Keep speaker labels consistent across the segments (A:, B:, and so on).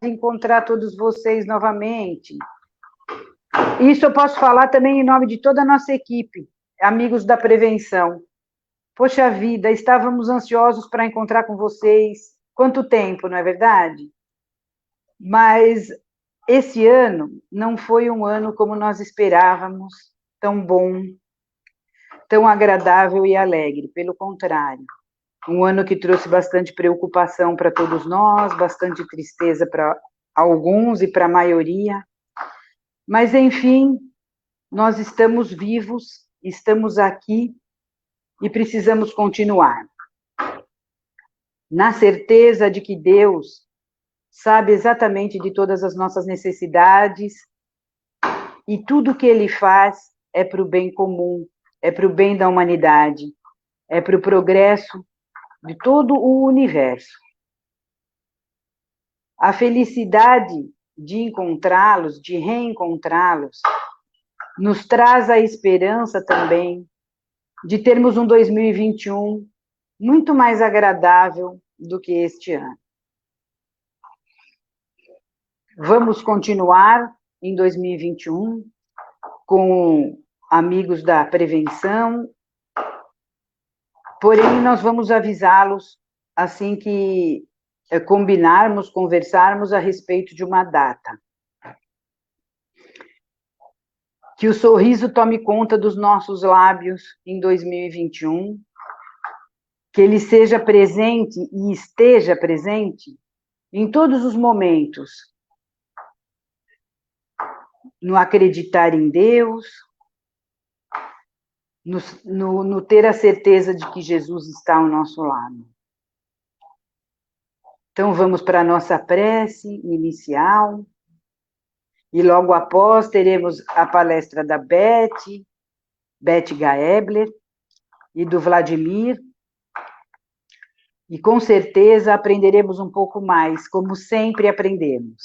A: de encontrar todos vocês novamente. Isso eu posso falar também em nome de toda a nossa equipe, amigos da prevenção. Poxa vida, estávamos ansiosos para encontrar com vocês. Quanto tempo, não é verdade? Mas esse ano não foi um ano como nós esperávamos, tão bom, tão agradável e alegre. Pelo contrário, um ano que trouxe bastante preocupação para todos nós, bastante tristeza para alguns e para a maioria. Mas, enfim, nós estamos vivos, estamos aqui e precisamos continuar. Na certeza de que Deus sabe exatamente de todas as nossas necessidades e tudo que Ele faz é para o bem comum, é para o bem da humanidade, é para o progresso de todo o universo. A felicidade de encontrá-los, de reencontrá-los, nos traz a esperança também de termos um 2021 muito mais agradável do que este ano. Vamos continuar em 2021 com amigos da prevenção, porém nós vamos avisá-los assim que combinarmos, conversarmos a respeito de uma data. Que o sorriso tome conta dos nossos lábios em 2021, que ele seja presente e esteja presente em todos os momentos, no acreditar em Deus, no ter a certeza de que Jesus está ao nosso lado. Então vamos para a nossa prece inicial, e logo após teremos a palestra da Beth Gaebler e do Vladimir, e com certeza aprenderemos um pouco mais, como sempre aprendemos.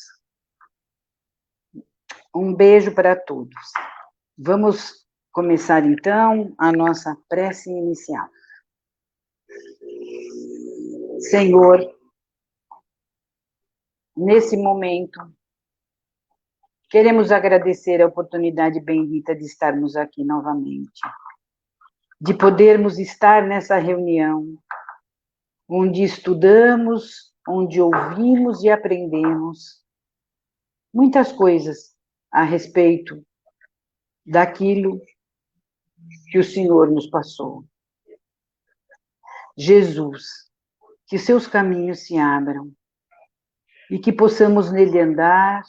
A: Um beijo para todos. Vamos começar então a nossa prece inicial. Senhor, nesse momento, queremos agradecer a oportunidade bendita de estarmos aqui novamente, de podermos estar nessa reunião, onde estudamos, onde ouvimos e aprendemos muitas coisas a respeito daquilo que o Senhor nos passou. Jesus, que seus caminhos se abram e que possamos nele andar,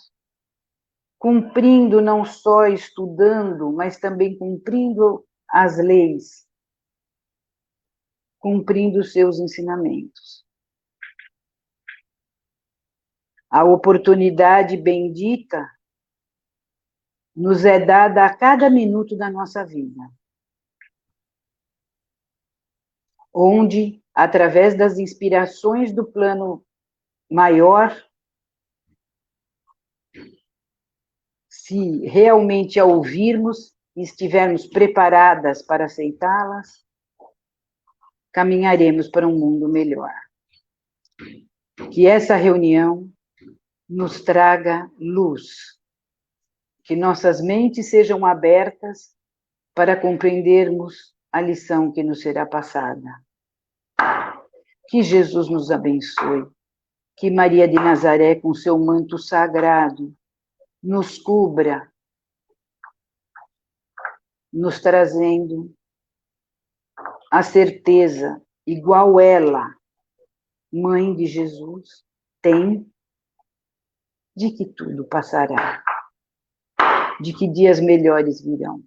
A: cumprindo, não só estudando, mas também cumprindo as leis, cumprindo os seus ensinamentos. A oportunidade bendita nos é dada a cada minuto da nossa vida, onde, através das inspirações do plano maior, se realmente a ouvirmos e estivermos preparadas para aceitá-las, caminharemos para um mundo melhor. Que essa reunião nos traga luz, que nossas mentes sejam abertas para compreendermos a lição que nos será passada. Que Jesus nos abençoe, que Maria de Nazaré, com seu manto sagrado, nos cubra, nos trazendo a certeza, igual ela, Mãe de Jesus, tem, de que tudo passará, de que dias melhores virão.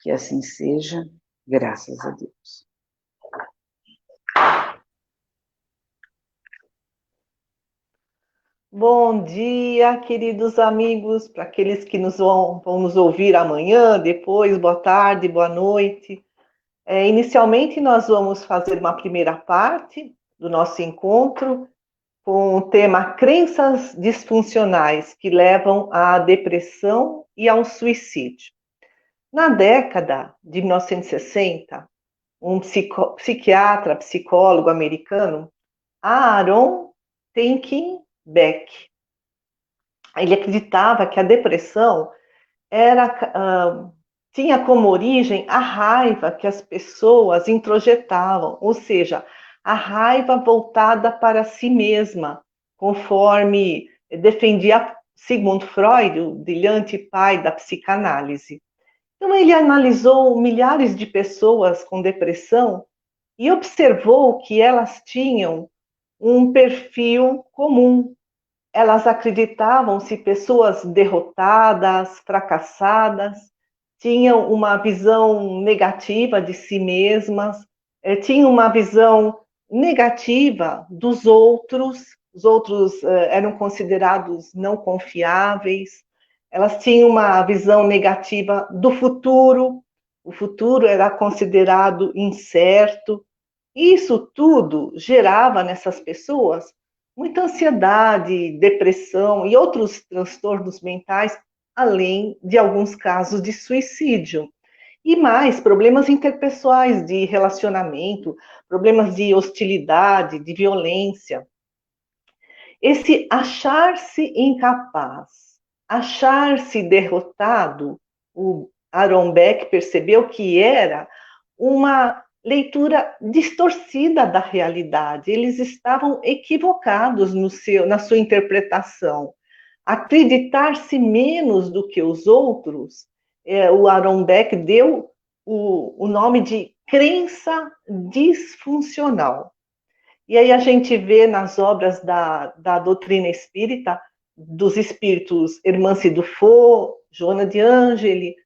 A: Que assim seja, graças a Deus.
B: Bom dia, queridos amigos, para aqueles que vão nos ouvir amanhã, depois, boa tarde, boa noite. Inicialmente, nós vamos fazer uma primeira parte do nosso encontro com o tema crenças disfuncionais que levam à depressão e ao suicídio. Na década de 1960, um psiquiatra, psicólogo americano, Aaron Tenkin Beck. Ele acreditava que a depressão tinha como origem a raiva que as pessoas introjetavam, ou seja, a raiva voltada para si mesma, conforme defendia Sigmund Freud, o brilhante pai da psicanálise. Então, ele analisou milhares de pessoas com depressão e observou que elas tinham um perfil comum. Elas acreditavam-se pessoas derrotadas, fracassadas, tinham uma visão negativa de si mesmas, tinham uma visão negativa dos outros, os outros eram considerados não confiáveis, elas tinham uma visão negativa do futuro, o futuro era considerado incerto. Isso tudo gerava nessas pessoas muita ansiedade, depressão e outros transtornos mentais, além de alguns casos de suicídio. E mais, problemas interpessoais de relacionamento, problemas de hostilidade, de violência. Esse achar-se incapaz, achar-se derrotado, o Aaron Beck percebeu que era uma leitura distorcida da realidade. Eles estavam equivocados na sua interpretação. Acreditar-se menos do que os outros, o Aaron Beck deu o nome de crença disfuncional. E aí a gente vê nas obras da doutrina espírita, dos espíritos Hermance Dufault, Joana de Ângeli,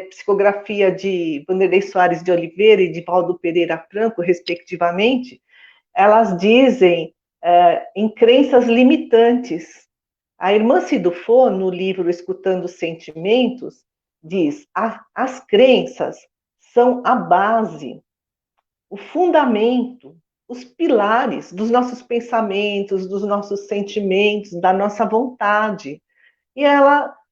B: psicografia de Vanderlei Soares de Oliveira e de Valdo Pereira Franco, respectivamente, elas dizem em crenças limitantes. A Hermance Dufault, no livro Escutando os Sentimentos, diz: as crenças são a base, o fundamento, os pilares dos nossos pensamentos, dos nossos sentimentos, da nossa vontade. E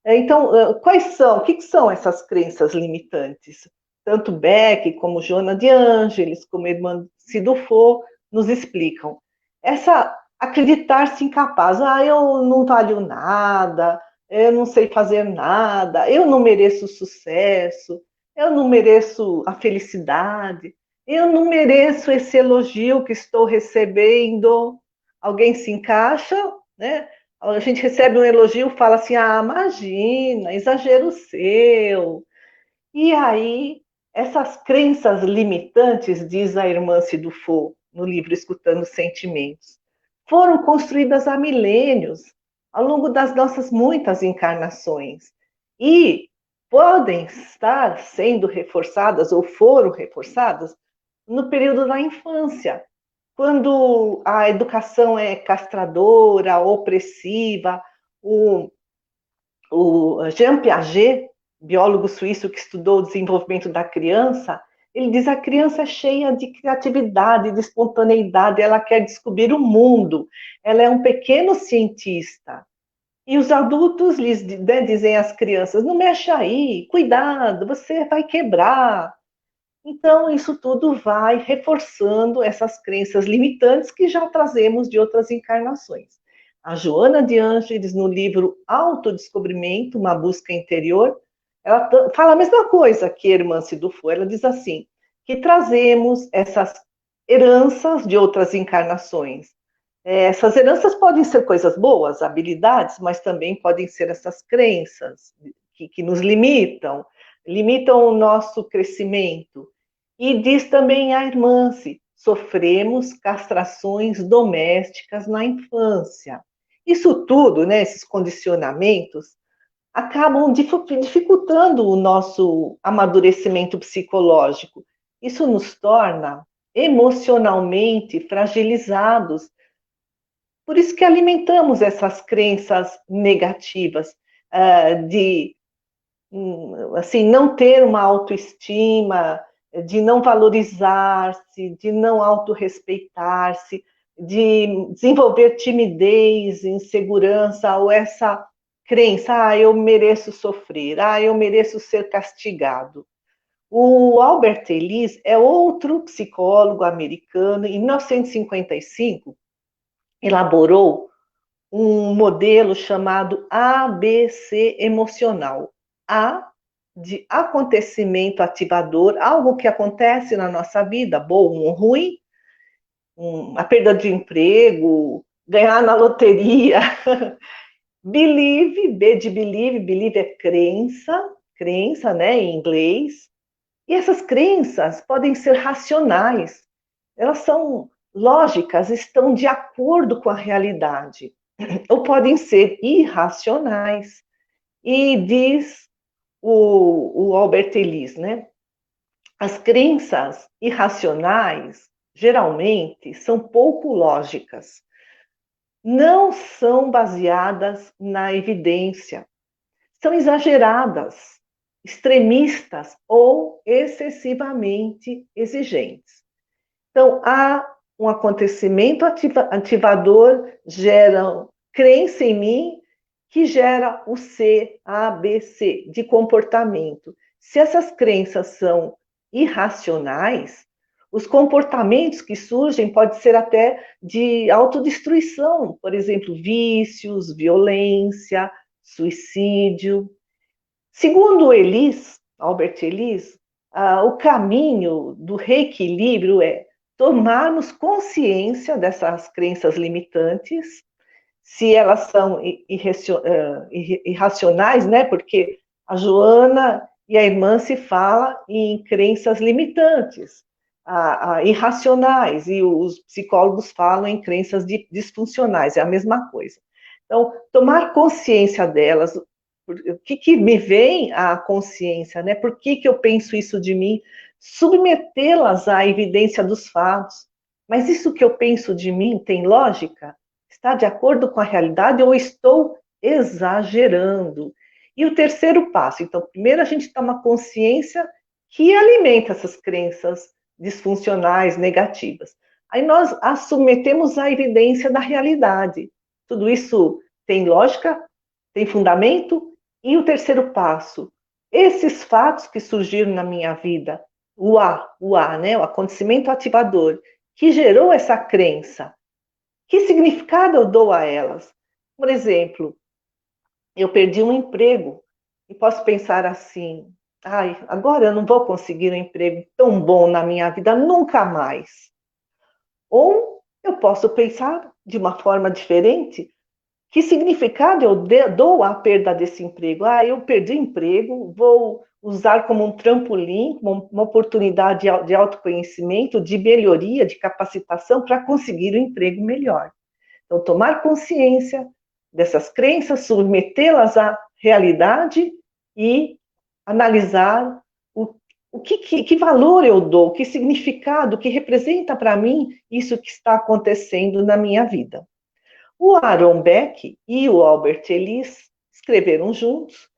B: então, quais são? O que são essas crenças limitantes? Tanto Beck, como Joana de Ângeles, como Hermance Dufault nos explicam. Acreditar-se incapaz. Eu não valho nada, eu não sei fazer nada, eu não mereço sucesso, eu não mereço a felicidade, eu não mereço esse elogio que estou recebendo. Alguém se encaixa, né? A gente recebe um elogio, fala assim, imagina, exagero seu. E aí, essas crenças limitantes, diz a Hermance Dufault, no livro Escutando Sentimentos, foram construídas há milênios, ao longo das nossas muitas encarnações. E podem estar sendo reforçadas, ou foram reforçadas, no período da infância, quando a educação é castradora, opressiva. O Jean Piaget, biólogo suíço que estudou o desenvolvimento da criança, ele diz que a criança é cheia de criatividade, de espontaneidade, ela quer descobrir o mundo, ela é um pequeno cientista. E os adultos dizem às crianças, não mexe aí, cuidado, você vai quebrar. Então, isso tudo vai reforçando essas crenças limitantes que já trazemos de outras encarnações. A Joana de Ângeles, no livro Autodescobrimento, Uma Busca Interior, ela fala a mesma coisa que a Hermance Dufault. Ela diz assim, que trazemos essas heranças de outras encarnações. Essas heranças podem ser coisas boas, habilidades, mas também podem ser essas crenças que nos limitam o nosso crescimento. E diz também a Hermance, sofremos castrações domésticas na infância. Isso tudo, né, esses condicionamentos, acabam dificultando o nosso amadurecimento psicológico. Isso nos torna emocionalmente fragilizados. Por isso que alimentamos essas crenças negativas, de assim, não ter uma autoestima, de não valorizar-se, de não autorrespeitar-se, de desenvolver timidez, insegurança, ou essa crença, eu mereço sofrer, eu mereço ser castigado. O Albert Ellis é outro psicólogo americano, em 1955, elaborou um modelo chamado ABC emocional. A de acontecimento ativador, algo que acontece na nossa vida, bom ou ruim, a perda de emprego, ganhar na loteria. Believe, B de believe, believe é crença, crença, né, em inglês. E essas crenças podem ser racionais, elas são lógicas, estão de acordo com a realidade, ou podem ser irracionais. E diz o Albert Ellis, né? As crenças irracionais, geralmente, são pouco lógicas, não são baseadas na evidência, são exageradas, extremistas ou excessivamente exigentes. Então, há um acontecimento ativador, gera crença em mim, que gera o C, A, B, C, de comportamento. Se essas crenças são irracionais, os comportamentos que surgem podem ser até de autodestruição, por exemplo, vícios, violência, suicídio. Segundo Ellis, Albert Ellis, o caminho do reequilíbrio é tomarmos consciência dessas crenças limitantes, se elas são irracionais, né? Porque a Joana e a irmã se falam em crenças limitantes, irracionais, e os psicólogos falam em crenças disfuncionais, é a mesma coisa. Então, tomar consciência delas, o que me vem à consciência, né? Por que eu penso isso de mim? Submetê-las à evidência dos fatos. Mas isso que eu penso de mim tem lógica? Está de acordo com a realidade ou estou exagerando? E o terceiro passo, então, primeiro a gente toma consciência que alimenta essas crenças disfuncionais, negativas. Aí nós as submetemos à evidência da realidade. Tudo isso tem lógica, tem fundamento. E o terceiro passo, esses fatos que surgiram na minha vida, o A, né, o acontecimento ativador, que gerou essa crença, que significado eu dou a elas? Por exemplo, eu perdi um emprego e posso pensar assim: ai, agora eu não vou conseguir um emprego tão bom na minha vida nunca mais. Ou eu posso pensar de uma forma diferente: que significado eu dou à perda desse emprego? Ah, eu perdi emprego, vou usar como um trampolim, uma oportunidade de autoconhecimento, de melhoria, de capacitação para conseguir um emprego melhor. Então, tomar consciência dessas crenças, submetê-las à realidade e analisar que valor eu dou, que significado, que representa para mim isso que está acontecendo na minha vida. O Aaron Beck e o Albert Ellis escreveram juntos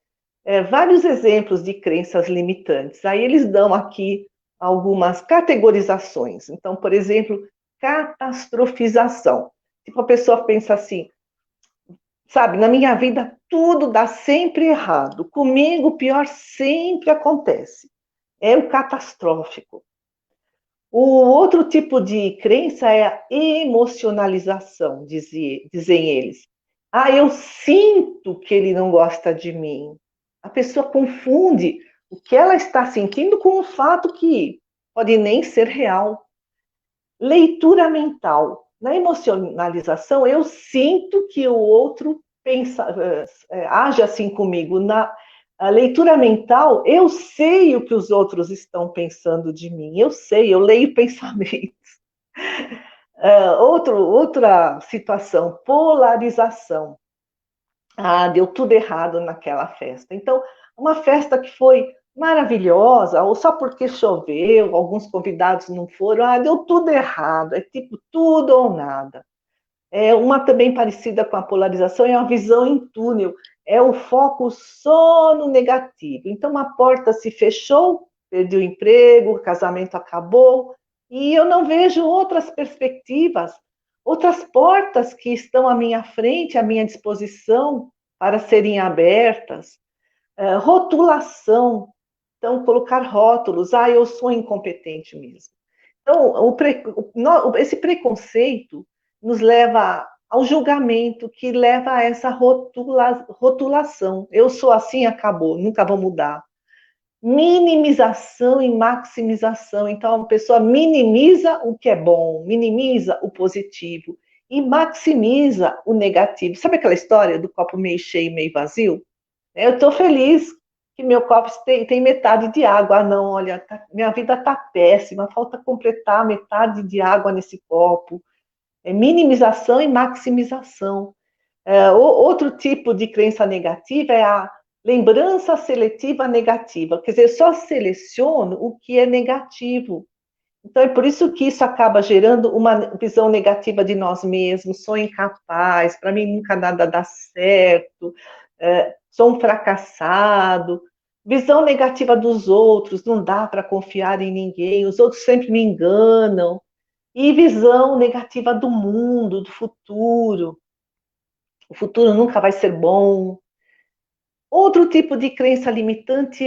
B: vários exemplos de crenças limitantes. Aí eles dão aqui algumas categorizações. Então, por exemplo, catastrofização. Tipo, a pessoa pensa assim, sabe, na minha vida tudo dá sempre errado. Comigo o pior sempre acontece. É o catastrófico. O outro tipo de crença é a emocionalização, dizem eles. Ah, eu sinto que ele não gosta de mim. A pessoa confunde o que ela está sentindo com um fato que pode nem ser real. Leitura mental. Na emocionalização, eu sinto que o outro age assim comigo. Na leitura mental, eu sei o que os outros estão pensando de mim. Eu sei, eu leio pensamentos. Outra situação, polarização. Ah, deu tudo errado naquela festa. Então, uma festa que foi maravilhosa, ou só porque choveu, alguns convidados não foram, ah, deu tudo errado, é tipo tudo ou nada. Uma também parecida com a polarização é a visão em túnel, é o foco só no negativo. Então, uma porta se fechou, perdi o emprego, o casamento acabou, e eu não vejo outras perspectivas, outras portas que estão à minha frente, à minha disposição para serem abertas. Rotulação, então, colocar rótulos, ah, eu sou incompetente mesmo. Então, esse preconceito nos leva ao julgamento, que leva a essa rotulação. Eu sou assim, acabou, nunca vou mudar. Minimização e maximização. Então, a pessoa minimiza o que é bom, minimiza o positivo e maximiza o negativo. Sabe aquela história do copo meio cheio, meio vazio? Eu estou feliz que meu copo tem metade de água. Ah, não, olha, minha vida está péssima, falta completar metade de água nesse copo. É minimização e maximização. Outro tipo de crença negativa é a lembrança seletiva negativa, quer dizer, só seleciono o que é negativo. Então, é por isso que isso acaba gerando uma visão negativa de nós mesmos, sou incapaz, para mim nunca nada dá certo, sou um fracassado. Visão negativa dos outros, não dá para confiar em ninguém, os outros sempre me enganam. E visão negativa do mundo, do futuro. O futuro nunca vai ser bom. Outro tipo de crença limitante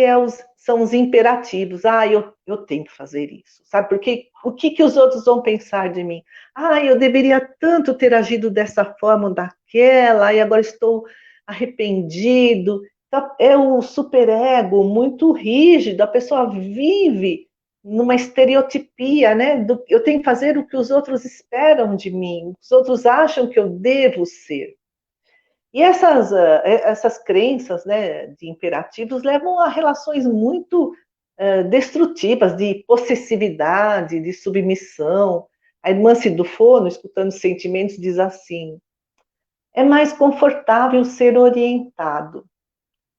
B: são os imperativos. Ah, eu tenho que fazer isso. Sabe por quê? O que os outros vão pensar de mim? Ah, eu deveria tanto ter agido dessa forma ou daquela, e agora estou arrependido. Então, é o superego muito rígido, a pessoa vive numa estereotipia, né? Eu tenho que fazer o que os outros esperam de mim, os outros acham que eu devo ser. E essas crenças, né, de imperativos levam a relações muito destrutivas, de possessividade, de submissão. A irmã Cidufo, escutando sentimentos, diz assim: é mais confortável ser orientado,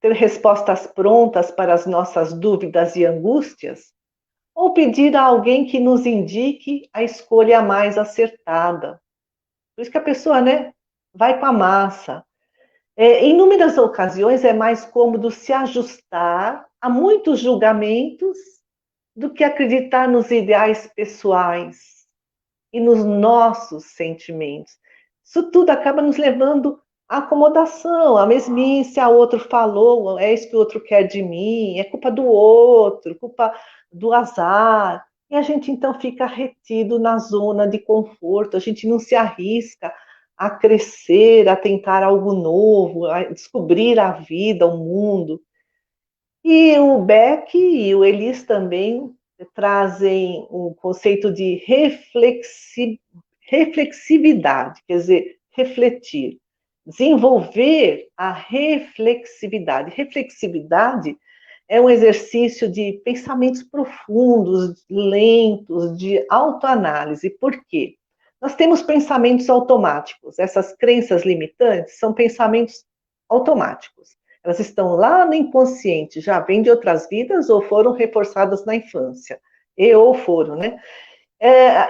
B: ter respostas prontas para as nossas dúvidas e angústias, ou pedir a alguém que nos indique a escolha mais acertada. Por isso que a pessoa, né, vai com a massa. Em inúmeras ocasiões é mais cômodo se ajustar a muitos julgamentos do que acreditar nos ideais pessoais e nos nossos sentimentos. Isso tudo acaba nos levando à acomodação, à mesmice. A outro falou, é isso que o outro quer de mim, é culpa do outro, culpa do azar. E a gente então fica retido na zona de conforto, a gente não se arrisca a crescer, a tentar algo novo, a descobrir a vida, o mundo. E o Beck e o Elis também trazem o conceito de reflexividade, quer dizer, refletir, desenvolver a reflexividade. Reflexividade é um exercício de pensamentos profundos, lentos, de autoanálise. Por quê? Nós temos pensamentos automáticos. Essas crenças limitantes são pensamentos automáticos. Elas estão lá no inconsciente, já vêm de outras vidas ou foram reforçadas na infância. Ou foram, né?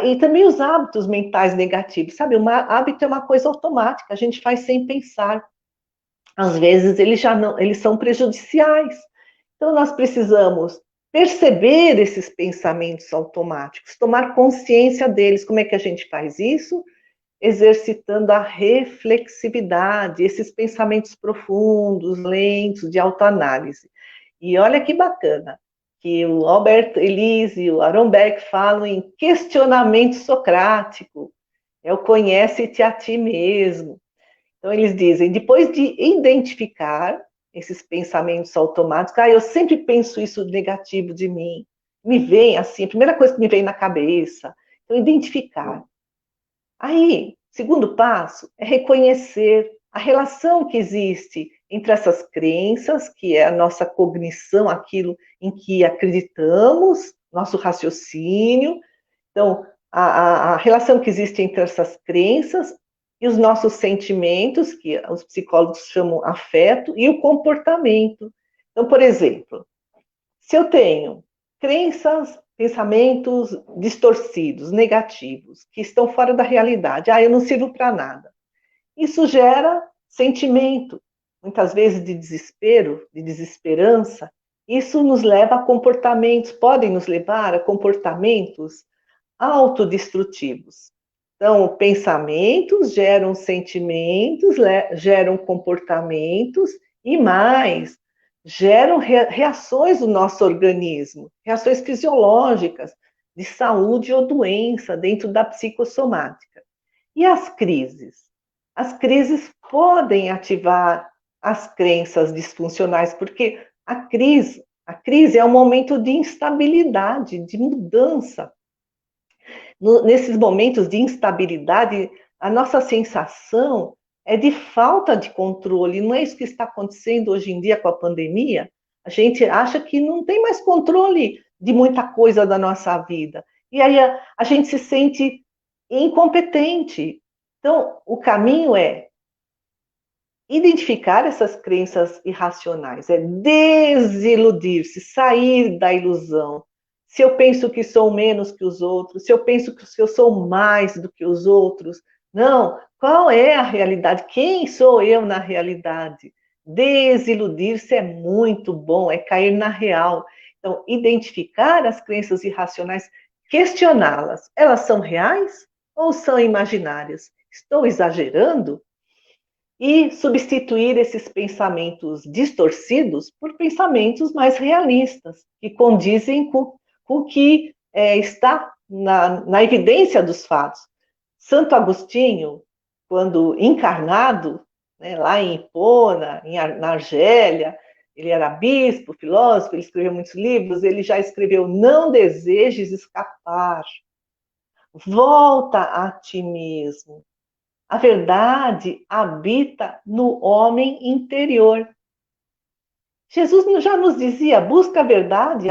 B: E também os hábitos mentais negativos, sabe? O hábito é uma coisa automática, a gente faz sem pensar. Às vezes eles são prejudiciais. Então nós precisamos perceber esses pensamentos automáticos, tomar consciência deles. Como é que a gente faz isso? Exercitando a reflexividade, esses pensamentos profundos, lentos, de autoanálise. E olha que bacana, que o Albert Ellis e o Aaron Beck falam em questionamento socrático, é o conhece-te a ti mesmo. Então eles dizem, depois de identificar esses pensamentos automáticos, eu sempre penso isso negativo de mim, me vem assim, a primeira coisa que me vem na cabeça, então identificar. Aí, segundo passo é reconhecer a relação que existe entre essas crenças, que é a nossa cognição, aquilo em que acreditamos, nosso raciocínio. Então, a relação que existe entre essas crenças e os nossos sentimentos, que os psicólogos chamam afeto, e o comportamento. Então, por exemplo, se eu tenho crenças, pensamentos distorcidos, negativos, que estão fora da realidade, eu não sirvo para nada. Isso gera sentimento, muitas vezes de desespero, de desesperança. Isso nos leva a comportamentos, podem nos levar a comportamentos autodestrutivos. Então, pensamentos geram sentimentos, geram comportamentos e mais, geram reações do nosso organismo, reações fisiológicas de saúde ou doença dentro da psicossomática. E as crises? as crises podem ativar as crenças disfuncionais, porque a crise é um momento de instabilidade, de mudança. Nesses momentos de instabilidade, a nossa sensação é de falta de controle. Não é isso que está acontecendo hoje em dia com a pandemia? A gente acha que não tem mais controle de muita coisa da nossa vida. E aí a gente se sente incompetente. Então, o caminho é identificar essas crenças irracionais, é desiludir-se, sair da ilusão. Se eu penso que sou menos que os outros, se eu penso que eu sou mais do que os outros, não, qual é a realidade? Quem sou eu na realidade? Desiludir-se é muito bom, é cair na real. Então, identificar as crenças irracionais, questioná-las. Elas são reais ou são imaginárias? Estou exagerando? E substituir esses pensamentos distorcidos por pensamentos mais realistas, que condizem com o que está na evidência dos fatos. Santo Agostinho, quando encarnado, né, lá em Hipona, na Argélia, ele era bispo, filósofo, ele escreveu muitos livros, ele já escreveu: não desejes escapar, volta a ti mesmo. A verdade habita no homem interior. Jesus já nos dizia: busca a verdade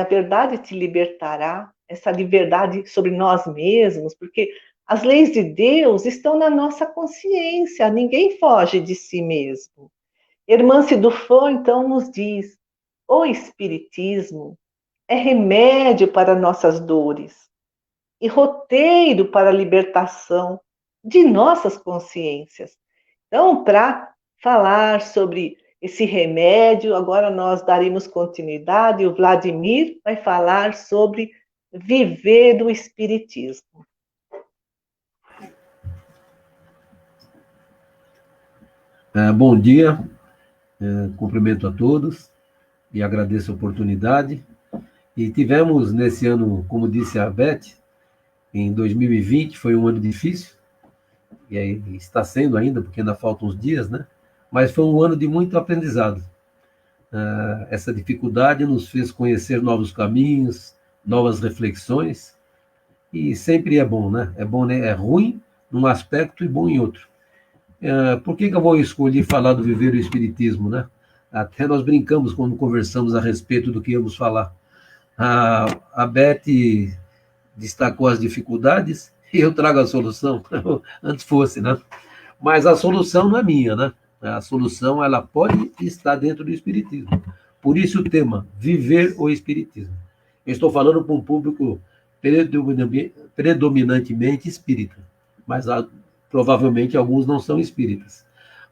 B: te libertará. Essa liberdade sobre nós mesmos, porque as leis de Deus estão na nossa consciência, ninguém foge de si mesmo. Hermance Dufour, então, nos diz: o Espiritismo é remédio para nossas dores e roteiro para a libertação de nossas consciências. Então, para falar sobre esse remédio, agora nós daremos continuidade, o Vladimir vai falar sobre viver do Espiritismo.
C: Bom dia, cumprimento a todos e agradeço a oportunidade. E tivemos nesse ano, como disse a Beth, em 2020 foi um ano difícil, e aí está sendo ainda, porque ainda faltam uns dias, né? Mas foi um ano de muito aprendizado. Essa dificuldade nos fez conhecer novos caminhos, novas reflexões, e sempre é bom, né? É bom, né? É ruim num aspecto e bom em outro. Por que eu vou escolher falar do viver o Espiritismo, né? Até nós brincamos quando conversamos a respeito do que íamos falar. A Beth destacou as dificuldades e eu trago a solução, antes fosse, né? Mas a solução não é minha, né? A solução, ela pode estar dentro do Espiritismo. Por isso o tema, viver o Espiritismo. Eu estou falando para um público predominantemente espírita, mas provavelmente alguns não são espíritas.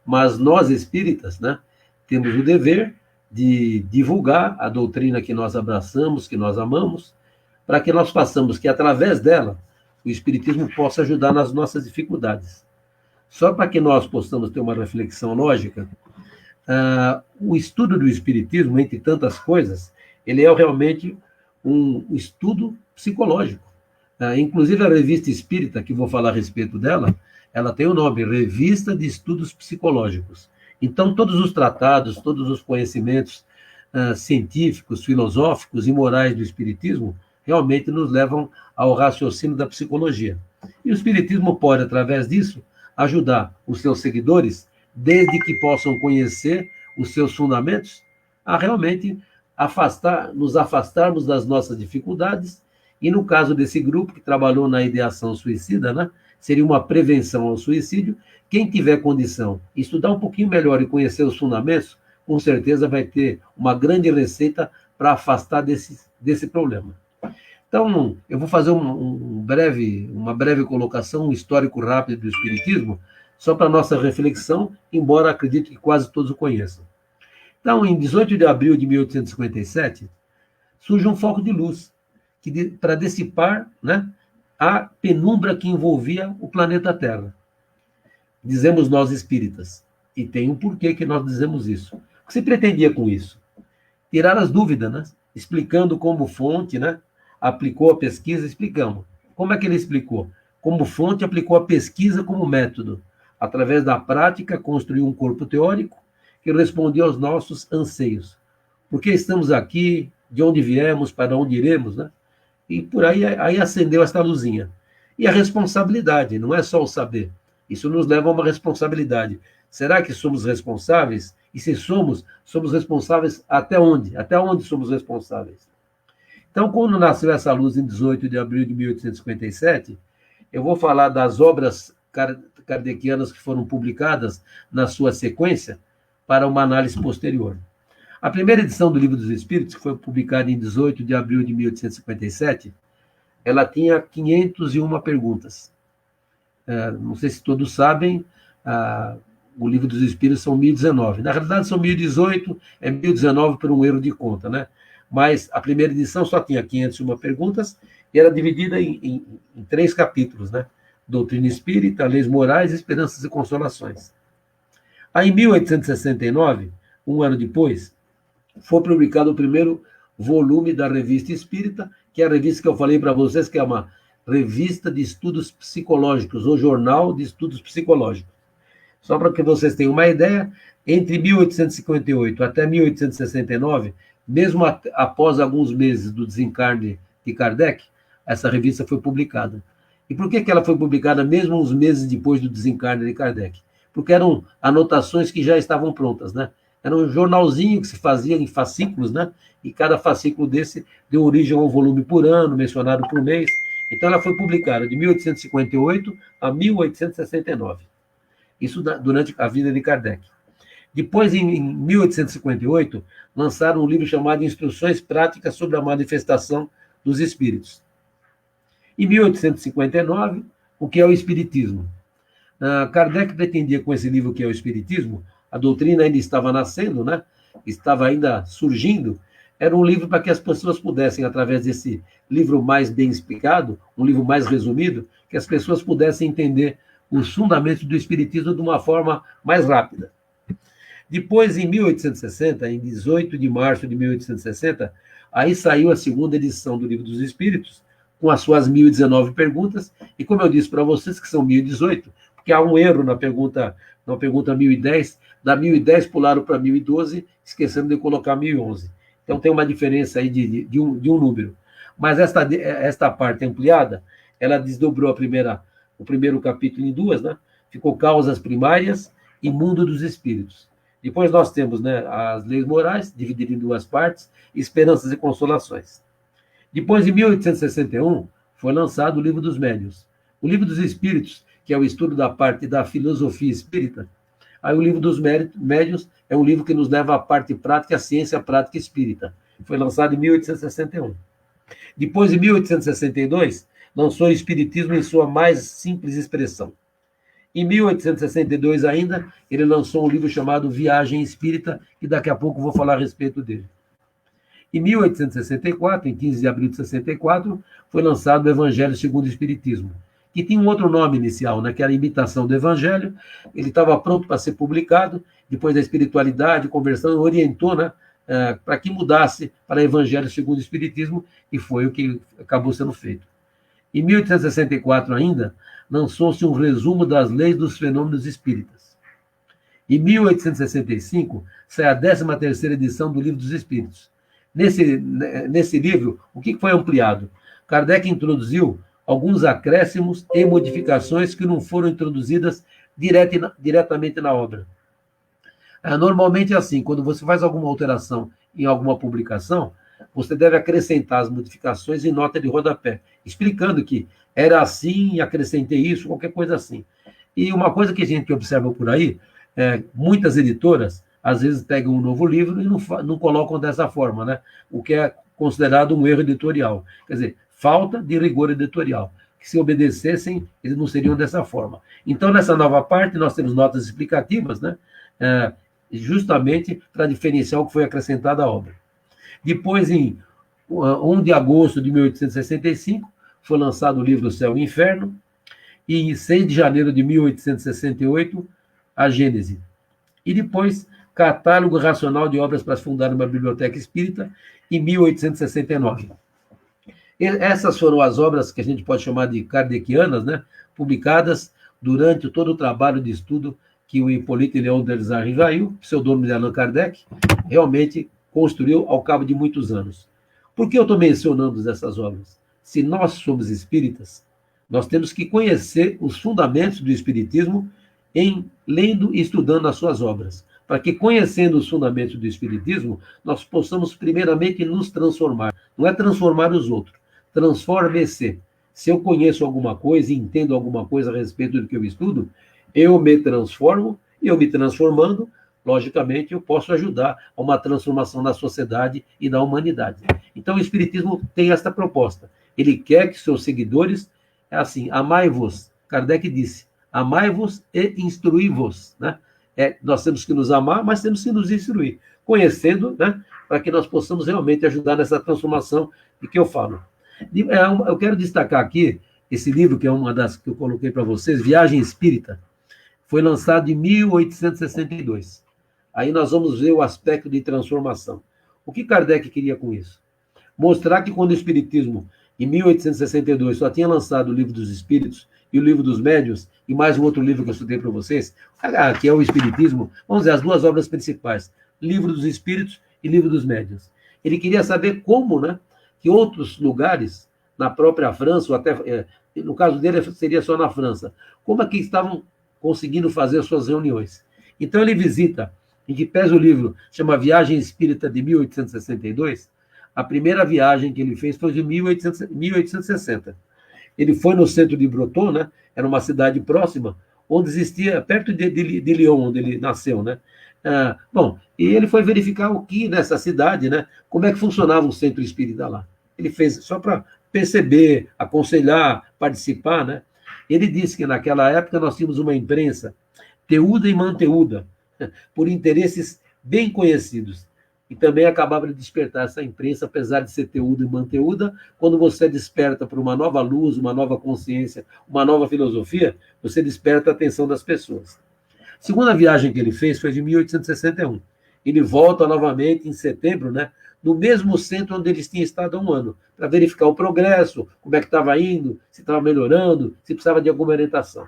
C: Mas nós espíritas, né, temos o dever de divulgar a doutrina que nós abraçamos, que nós amamos, para que nós façamos que, através dela, o Espiritismo possa ajudar nas nossas dificuldades. Só para que nós possamos ter uma reflexão lógica, o estudo do Espiritismo, entre tantas coisas, ele é realmente um estudo psicológico. Inclusive a revista espírita, que vou falar a respeito dela, ela tem o nome Revista de Estudos Psicológicos. Então, todos os tratados, todos os conhecimentos científicos, filosóficos e morais do Espiritismo realmente nos levam ao raciocínio da psicologia. E o Espiritismo pode, através disso, ajudar os seus seguidores, desde que possam conhecer os seus fundamentos, a realmente nos afastarmos das nossas dificuldades. E no caso desse grupo que trabalhou na ideação suicida, né, seria uma prevenção ao suicídio. Quem tiver condição de estudar um pouquinho melhor e conhecer os fundamentos, com certeza vai ter uma grande receita para afastar desse problema. Então, eu vou fazer uma breve colocação, um histórico rápido do Espiritismo, só para nossa reflexão, embora acredito que quase todos o conheçam. Então, em 18 de abril de 1857, surge um foco de luz para dissipar, né, a penumbra que envolvia o planeta Terra. Dizemos nós espíritas, e tem um porquê que nós dizemos isso. O que se pretendia com isso? Tirar as dúvidas, né? Explicando como fonte, né? Aplicou a pesquisa, explicamos. Como é que ele explicou? Como fonte, aplicou a pesquisa como método. através da prática, construiu um corpo teórico que respondia aos nossos anseios. Por que estamos aqui, de onde viemos, para onde iremos, né? E por aí acendeu esta luzinha. E a responsabilidade, não é só o saber. Isso nos leva a uma responsabilidade. Será que somos responsáveis? E se somos responsáveis até onde? Até onde somos responsáveis? Então, quando nasceu essa luz em 18 de abril de 1857, eu vou falar das obras kardecianas que foram publicadas na sua sequência para uma análise posterior. A primeira edição do Livro dos Espíritos, que foi publicada em 18 de abril de 1857, ela tinha 501 perguntas. Não sei se todos sabem, o Livro dos Espíritos são 1019. Na realidade, são 1018, é 1019 por um erro de conta, né? Mas a primeira edição só tinha 501 perguntas e era dividida em 3 capítulos, né? Doutrina Espírita, Leis Morais, Esperanças e Consolações. Aí, em 1869, um ano depois, foi publicado o primeiro volume da Revista Espírita, que é a revista que eu falei para vocês, que é uma revista de estudos psicológicos, ou jornal de estudos psicológicos. Só para que vocês tenham uma ideia, entre 1858 até 1869, mesmo após alguns meses do desencarne de Kardec, essa revista foi publicada. E por que ela foi publicada mesmo uns meses depois do desencarne de Kardec? Porque eram anotações que já estavam prontas, né? Era um jornalzinho que se fazia em fascículos, né? E cada fascículo desse deu origem a um volume por ano, mencionado por mês. Então, ela foi publicada de 1858 a 1869. Isso durante a vida de Kardec. Depois, em 1858, lançaram um livro chamado Instruções Práticas sobre a Manifestação dos Espíritos. Em 1859, o que é o Espiritismo? Kardec pretendia, com esse livro, que é o Espiritismo, a doutrina ainda estava nascendo, né? Estava ainda surgindo. Era um livro para que as pessoas pudessem, através desse livro mais bem explicado, um livro mais resumido, que as pessoas pudessem entender os fundamentos do Espiritismo de uma forma mais rápida. Depois, em 1860, em 18 de março de 1860, aí saiu a segunda edição do Livro dos Espíritos, com as suas 1019 perguntas, e como eu disse para vocês, que são 1018, porque há um erro na pergunta 1010, da 1010 pularam para 1012, esquecendo de colocar 1011. Então tem uma diferença aí de um número. Mas esta parte ampliada, ela desdobrou o primeiro capítulo em 2, né? Ficou Causas Primárias e Mundo dos Espíritos. Depois nós temos, né, as Leis Morais, divididas em 2 partes, Esperanças e Consolações. Depois, em 1861, foi lançado o Livro dos Médiuns. O Livro dos Espíritos, que é o estudo da parte da filosofia espírita. Aí o Livro dos Médiuns é um livro que nos leva à parte prática, a ciência prática espírita. Foi lançado em 1861. Depois, em 1862, lançou o Espiritismo em sua mais simples expressão. Em 1862 ainda, ele lançou um livro chamado Viagem Espírita, que daqui a pouco vou falar a respeito dele. Em 1864, em 15 de abril de 64, foi lançado o Evangelho segundo o Espiritismo, que tinha um outro nome inicial, né, que era a Imitação do Evangelho. Ele estava pronto para ser publicado, depois da espiritualidade, conversando, orientou, né, para que mudasse para Evangelho segundo o Espiritismo, e foi o que acabou sendo feito. Em 1864 ainda, lançou-se um resumo das leis dos fenômenos espíritas. Em 1865, sai a 13ª edição do Livro dos Espíritos. Nesse livro, o que foi ampliado? Kardec introduziu alguns acréscimos e modificações que não foram introduzidas diretamente na obra. Normalmente é assim, quando você faz alguma alteração em alguma publicação, você deve acrescentar as modificações em nota de rodapé, explicando que era assim, acrescentei isso, qualquer coisa assim. E uma coisa que a gente observa por aí, muitas editoras, às vezes pegam um novo livro e não colocam dessa forma, né? O que é considerado um erro editorial. Quer dizer, falta de rigor editorial. Que se obedecessem, eles não seriam dessa forma. Então, nessa nova parte, nós temos notas explicativas, né? Justamente para diferenciar o que foi acrescentado à obra. Depois, em 1 de agosto de 1865, foi lançado o livro Céu e Inferno, e em 6 de janeiro de 1868, a Gênese. E depois, Catálogo Racional de Obras para fundar uma Biblioteca Espírita, em 1869. Essas foram as obras que a gente pode chamar de kardecianas, né, publicadas durante todo o trabalho de estudo que o Hippolyte Léon Denis Rivail, pseudônimo de Allan Kardec, realmente construiu ao cabo de muitos anos. Por que eu estou mencionando essas obras? Se nós somos espíritas, nós temos que conhecer os fundamentos do espiritismo em lendo e estudando as suas obras, para que, conhecendo os fundamentos do espiritismo, nós possamos primeiramente nos transformar. Não é transformar os outros, transforme-se. Se eu conheço alguma coisa e entendo alguma coisa a respeito do que eu estudo, eu me transformo, e eu me transformando, logicamente, eu posso ajudar a uma transformação na sociedade e na humanidade. Então, o Espiritismo tem esta proposta. Ele quer que seus seguidores, amai-vos. Kardec disse, amai-vos e instruí-vos, né? Nós temos que nos amar, mas temos que nos instruir, conhecendo, né, para que nós possamos realmente ajudar nessa transformação de que eu falo. Eu quero destacar aqui esse livro, que é uma das que eu coloquei para vocês, Viagem Espírita, foi lançado em 1862. Aí nós vamos ver o aspecto de transformação. O que Kardec queria com isso? Mostrar que quando o Espiritismo, em 1862, só tinha lançado o Livro dos Espíritos e o Livro dos Médiuns, e mais um outro livro que eu estudei para vocês, que é o Espiritismo, vamos dizer, as duas obras principais, Livro dos Espíritos e Livro dos Médiuns. Ele queria saber como, né, que outros lugares, na própria França, ou até, no caso dele, seria só na França, como é que estavam conseguindo fazer as suas reuniões. Então ele visita, em que pese o livro, chama Viagem Espírita de 1862, a primeira viagem que ele fez foi de 1860. Ele foi no centro de Breton, né? Era uma cidade próxima, onde existia, perto de Lyon, onde ele nasceu, né? E ele foi verificar o que nessa cidade, né? Como é que funcionava um centro espírita lá. Ele fez só para perceber, aconselhar, participar, né? Ele disse que naquela época nós tínhamos uma imprensa teuda e manteuda, por interesses bem conhecidos. E também acabava de despertar essa imprensa, apesar de ser teuda e manteuda, quando você desperta para uma nova luz, uma nova consciência, uma nova filosofia, você desperta a atenção das pessoas. A segunda viagem que ele fez foi de 1861. Ele volta novamente em setembro, né, no mesmo centro onde ele tinha estado há um ano, para verificar o progresso, como é que estava indo, se estava melhorando, se precisava de alguma orientação.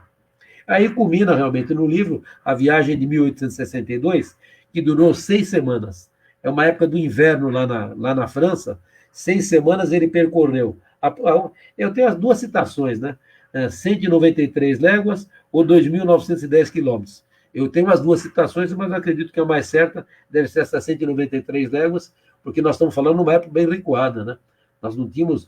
C: Aí culmina realmente no livro a viagem de 1862, que durou 6 semanas. É uma época do inverno lá na França. 6 semanas ele percorreu. Eu tenho as duas citações, né? 193 léguas ou 2.910 quilômetros. Eu tenho as duas citações, mas acredito que a mais certa deve ser essa 193 léguas, porque nós estamos falando numa época bem recuada, né? Nós não tínhamos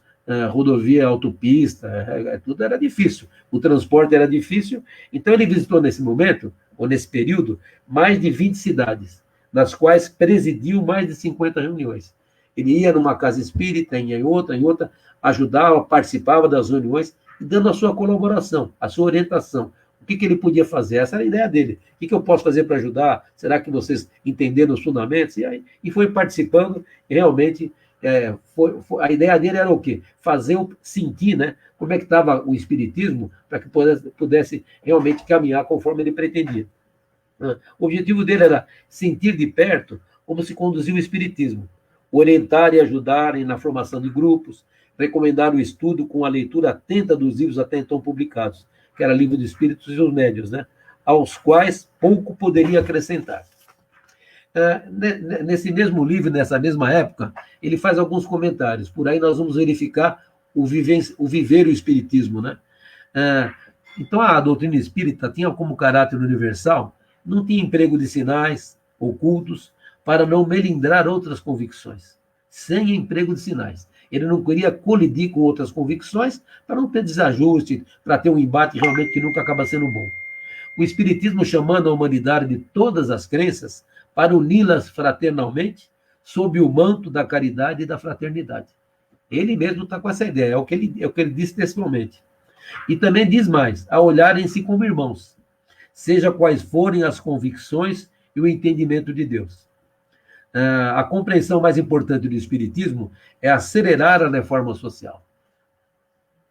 C: rodovia, autopista, tudo era difícil. O transporte era difícil. Então ele visitou nesse momento, ou nesse período, mais de 20 cidades, nas quais presidiu mais de 50 reuniões. Ele ia numa casa espírita, ia em outra, ajudava, participava das reuniões, dando a sua colaboração, a sua orientação. O que ele podia fazer? Essa era a ideia dele. O que eu posso fazer para ajudar? Será que vocês entenderam os fundamentos? E foi participando, e realmente, a ideia dele era o quê? Sentir, né, como é que estava o espiritismo, para que pudesse realmente caminhar conforme ele pretendia. O objetivo dele era sentir de perto como se conduzia o espiritismo, orientar e ajudar na formação de grupos, recomendar o estudo com a leitura atenta dos livros até então publicados, que era Livro dos Espíritos e os Médiuns, né, aos quais pouco poderia acrescentar. Nesse mesmo livro, nessa mesma época, ele faz alguns comentários. Por aí nós vamos verificar o viver o espiritismo, né? Então, a doutrina espírita tinha como caráter universal, não tinha emprego de sinais ocultos para não melindrar outras convicções, sem emprego de sinais. Ele não queria colidir com outras convicções para não ter desajuste, para ter um embate realmente que nunca acaba sendo bom. O Espiritismo chamando a humanidade de todas as crenças para uni-las fraternalmente sob o manto da caridade e da fraternidade. Ele mesmo está com essa ideia, é o que ele disse textualmente. E também diz mais, a olharem-se como irmãos, seja quais forem as convicções e o entendimento de Deus. A compreensão mais importante do Espiritismo é acelerar a reforma social.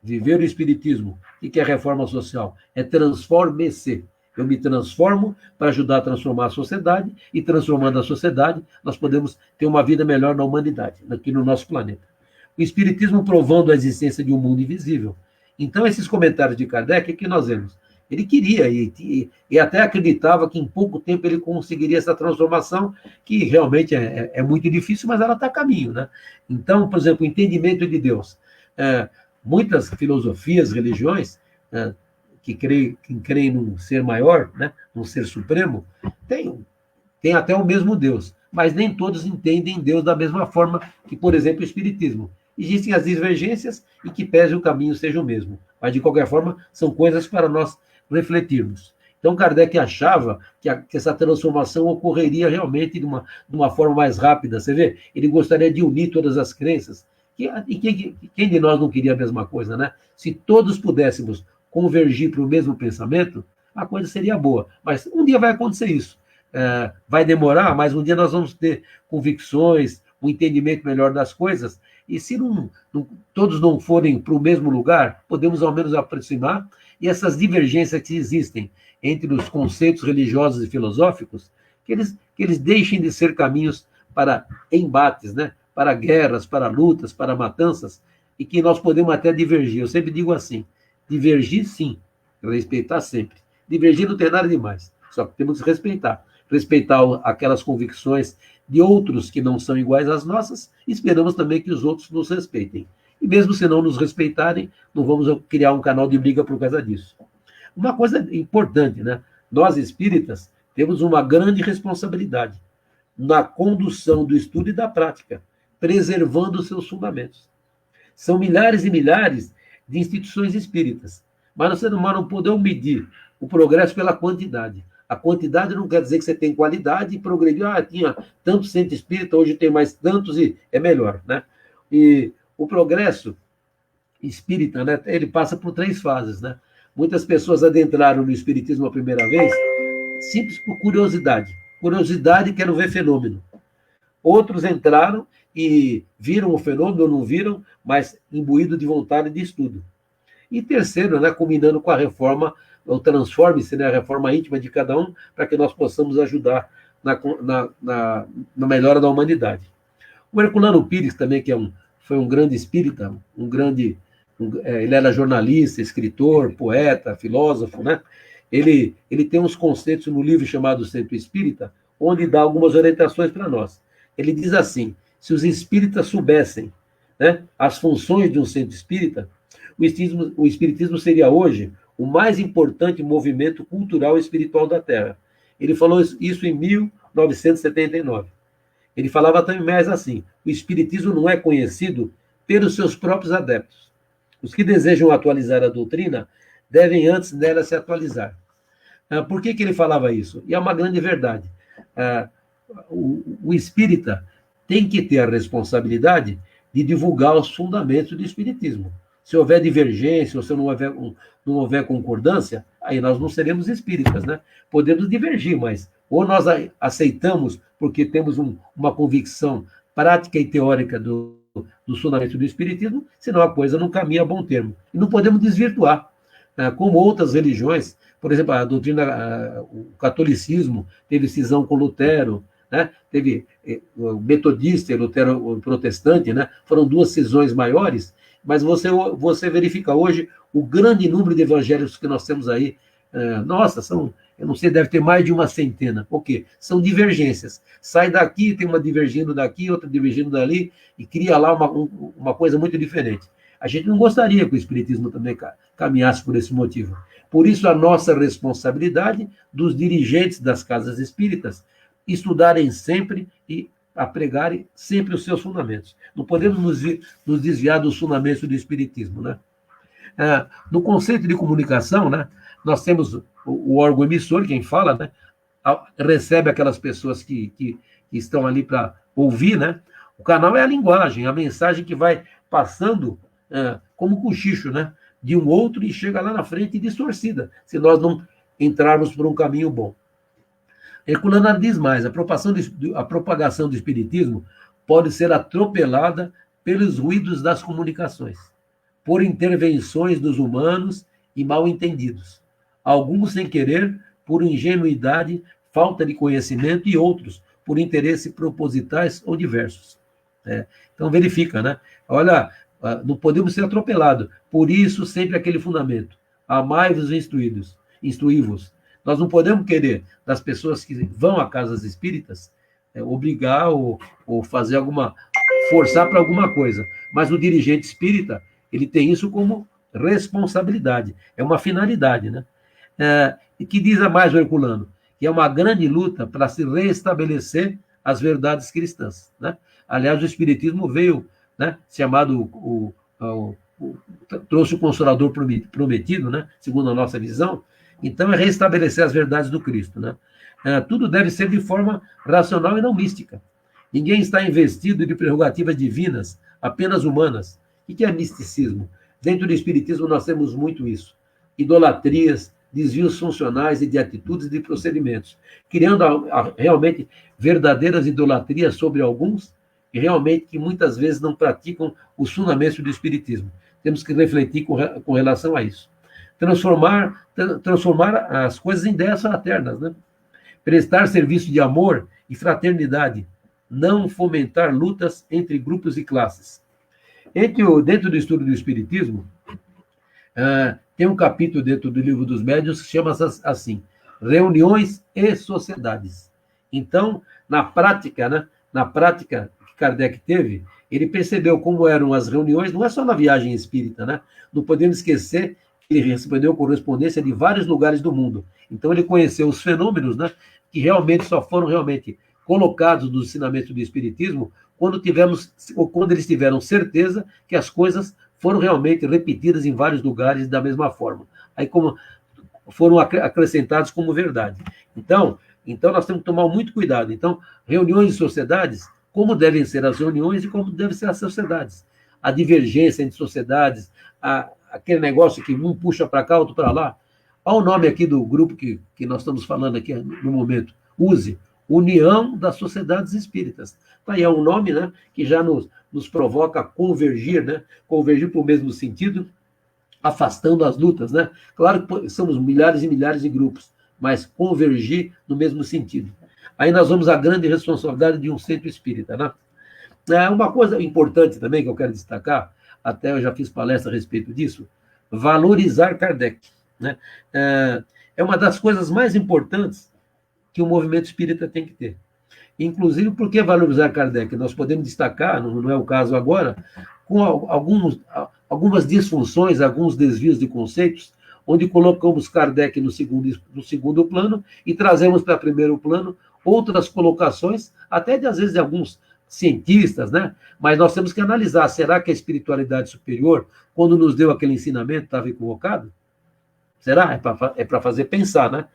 C: Viver o Espiritismo. O que é reforma social? É transforme-se. Eu me transformo para ajudar a transformar a sociedade, e transformando a sociedade, nós podemos ter uma vida melhor na humanidade, aqui no nosso planeta. O Espiritismo provando a existência de um mundo invisível. Então, esses comentários de Kardec, o que nós vemos? Ele queria e até acreditava que em pouco tempo ele conseguiria essa transformação, que realmente é muito difícil, mas ela está a caminho, né? Então, por exemplo, o entendimento de Deus. Muitas filosofias, religiões, que creem num ser maior, né, num ser supremo, tem até o mesmo Deus, mas nem todos entendem Deus da mesma forma que, por exemplo, o Espiritismo. Existem as divergências e que pese o caminho seja o mesmo, mas, de qualquer forma, são coisas para nós refletirmos. Então, Kardec achava que essa transformação ocorreria realmente de uma forma mais rápida. Você vê? Ele gostaria de unir todas as crenças. E quem de nós não queria a mesma coisa, né? Se todos pudéssemos convergir para o mesmo pensamento, a coisa seria boa. Mas um dia vai acontecer isso. Vai demorar, mas um dia nós vamos ter convicções, um entendimento melhor das coisas. E se todos não forem para o mesmo lugar, podemos ao menos aproximar. E essas divergências que existem entre os conceitos religiosos e filosóficos, que eles deixem de ser caminhos para embates, né? Para guerras, para lutas, para matanças, e que nós podemos até divergir. Eu sempre digo assim, divergir sim, respeitar sempre. Divergir não tem nada demais, só que temos que respeitar. Respeitar aquelas convicções de outros que não são iguais às nossas, e esperamos também que os outros nos respeitem. E mesmo se não nos respeitarem, não vamos criar um canal de briga por causa disso. Uma coisa importante, né? Nós espíritas temos uma grande responsabilidade na condução do estudo e da prática, preservando os seus fundamentos. São milhares e milhares de instituições espíritas, mas nós não podemos medir o progresso pela quantidade. A quantidade não quer dizer que você tem qualidade e progrediu. Tinha tantos centros espíritas, hoje tem mais tantos e é melhor, né? E o progresso espírita, né, ele passa por 3 fases, né? Muitas pessoas adentraram no espiritismo a primeira vez simples por curiosidade. Curiosidade, quero ver fenômeno. Outros entraram e viram o fenômeno ou não viram, mas imbuído de vontade de estudo. E terceiro, né, combinando com a reforma, o transforme-se, né, a reforma íntima de cada um, para que nós possamos ajudar na melhora da humanidade. O Herculano Pires também, que foi um grande espírita, ele era jornalista, escritor, poeta, filósofo, né? Ele tem uns conceitos no livro chamado Centro Espírita, onde dá algumas orientações para nós. Ele diz assim, se os espíritas soubessem, né, as funções de um centro espírita, o espiritismo seria hoje o mais importante movimento cultural e espiritual da Terra. Ele falou isso em 1979. Ele falava também mais assim, o espiritismo não é conhecido pelos seus próprios adeptos. Os que desejam atualizar a doutrina devem antes dela se atualizar. Por que ele falava isso? E é uma grande verdade. O espírita tem que ter a responsabilidade de divulgar os fundamentos do espiritismo. Se houver divergência, ou se não houver concordância, aí nós não seremos espíritas, né? Podemos divergir, mas ou nós aceitamos porque temos uma convicção prática e teórica do fundamento do espiritismo, senão a coisa não caminha a bom termo. E não podemos desvirtuar. Como outras religiões, por exemplo, a doutrina, o catolicismo teve cisão com Lutero, né? Teve o metodista e Lutero o protestante, né? Foram 2 cisões maiores, mas você verifica hoje o grande número de evangélicos que nós temos aí. Nossa, eu não sei, deve ter mais de 100. Por quê? São divergências. Sai daqui, tem uma divergindo daqui, outra divergindo dali, e cria lá uma coisa muito diferente. A gente não gostaria que o espiritismo também caminhasse por esse motivo. Por isso, a nossa responsabilidade dos dirigentes das casas espíritas estudarem sempre e pregarem sempre os seus fundamentos. Não podemos nos desviar dos fundamentos do espiritismo, né? No conceito de comunicação, né, nós temos o órgão emissor, quem fala, né, recebe aquelas pessoas que estão ali para ouvir, né? O canal é a linguagem, a mensagem que vai passando como cochicho, né, de um outro e chega lá na frente distorcida, se nós não entrarmos por um caminho bom. Herculano diz mais, a propagação do espiritismo pode ser atropelada pelos ruídos das comunicações, por intervenções dos humanos e mal entendidos. Alguns sem querer, por ingenuidade, falta de conhecimento, e outros por interesses propositais ou diversos. Então, verifica, né? Olha, não podemos ser atropelados. Por isso, sempre aquele fundamento. Amai-vos os instruídos. instruí-vos. Nós não podemos querer das pessoas que vão a casas espíritas obrigar ou fazer forçar para alguma coisa. Mas o dirigente espírita, ele tem isso como responsabilidade, é uma finalidade, né? E que diz a mais o Herculano, que é uma grande luta para se restabelecer as verdades cristãs, né? Aliás, o Espiritismo veio, né, chamado trouxe o Consolador prometido, né, segundo a nossa visão. Então, é restabelecer as verdades do Cristo, né? Tudo deve ser de forma racional e não mística. Ninguém está investido de prerrogativas divinas, apenas humanas. O que é misticismo? Dentro do Espiritismo nós temos muito isso. Idolatrias, desvios funcionais e de atitudes e de procedimentos, criando realmente verdadeiras idolatrias sobre alguns e realmente que muitas vezes não praticam os fundamentos do Espiritismo. Temos que refletir com relação a isso. Transformar as coisas em ideias fraternas, né? Prestar serviço de amor e fraternidade, não fomentar lutas entre grupos e classes. Dentro do estudo do Espiritismo, tem um capítulo dentro do Livro dos Médiuns que chama assim, reuniões e sociedades. Então, na prática, né, que Kardec teve, ele percebeu como eram as reuniões, não é só na viagem espírita, né? Não podemos esquecer que ele recebeu correspondência de vários lugares do mundo. Então, ele conheceu os fenômenos, né, que realmente só foram colocados no ensinamento do Espiritismo quando eles tiveram certeza que as coisas foram realmente repetidas em vários lugares da mesma forma. Aí como foram acrescentados como verdade. Então nós temos que tomar muito cuidado. Então, reuniões de sociedades, como devem ser as reuniões e como devem ser as sociedades. A divergência entre sociedades, aquele negócio que um puxa para cá, outro para lá. Olha o nome aqui do grupo que nós estamos falando aqui no momento. USE, União das Sociedades Espíritas. Aí é um nome, né, que já nos provoca a convergir, né? Convergir para o mesmo sentido, afastando as lutas, né? Claro que somos milhares e milhares de grupos, mas convergir no mesmo sentido. Aí nós vamos à grande responsabilidade de um centro espírita, né? Uma coisa importante também que eu quero destacar, até eu já fiz palestra a respeito disso, valorizar Kardec, né? É uma das coisas mais importantes que o movimento espírita tem que ter. Inclusive, por que valorizar Kardec? Nós podemos destacar, não é o caso agora, com algumas disfunções, alguns desvios de conceitos, onde colocamos Kardec no segundo plano e trazemos para primeiro plano outras colocações, até às vezes de alguns cientistas, né? Mas nós temos que analisar, será que a espiritualidade superior, quando nos deu aquele ensinamento, estava equivocado? Será? É para fazer pensar, né?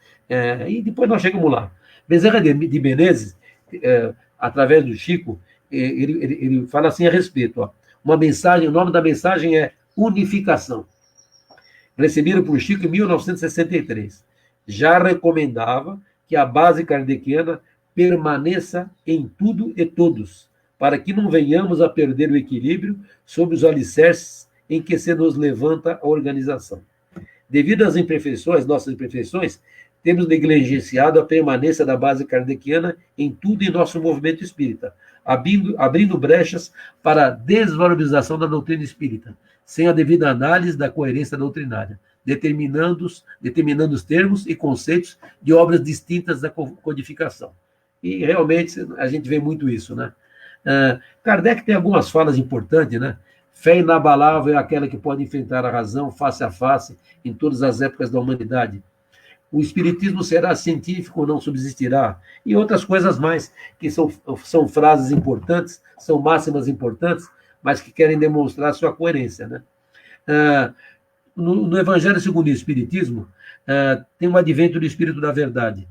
C: E depois nós chegamos lá. Bezerra de Menezes, através do Chico, ele fala assim a respeito. Ó, uma mensagem, o nome da mensagem é Unificação. Recebido por Chico em 1963. Já recomendava que a base kardeciana permaneça em tudo e todos, para que não venhamos a perder o equilíbrio sob os alicerces em que se nos levanta a organização. Devido às imperfeições, nossas imperfeições, temos negligenciado a permanência da base kardeciana em tudo em nosso movimento espírita, abrindo brechas para a desvalorização da doutrina espírita, sem a devida análise da coerência doutrinária, determinando os termos e conceitos de obras distintas da codificação. E realmente a gente vê muito isso, né? Kardec tem algumas falas importantes, né? Fé inabalável é aquela que pode enfrentar a razão face a face em todas as épocas da humanidade. O espiritismo será científico ou não subsistirá? E outras coisas mais, que são frases importantes, são máximas importantes, mas que querem demonstrar sua coerência, né? No Evangelho segundo o Espiritismo, tem um advento do Espírito da Verdade.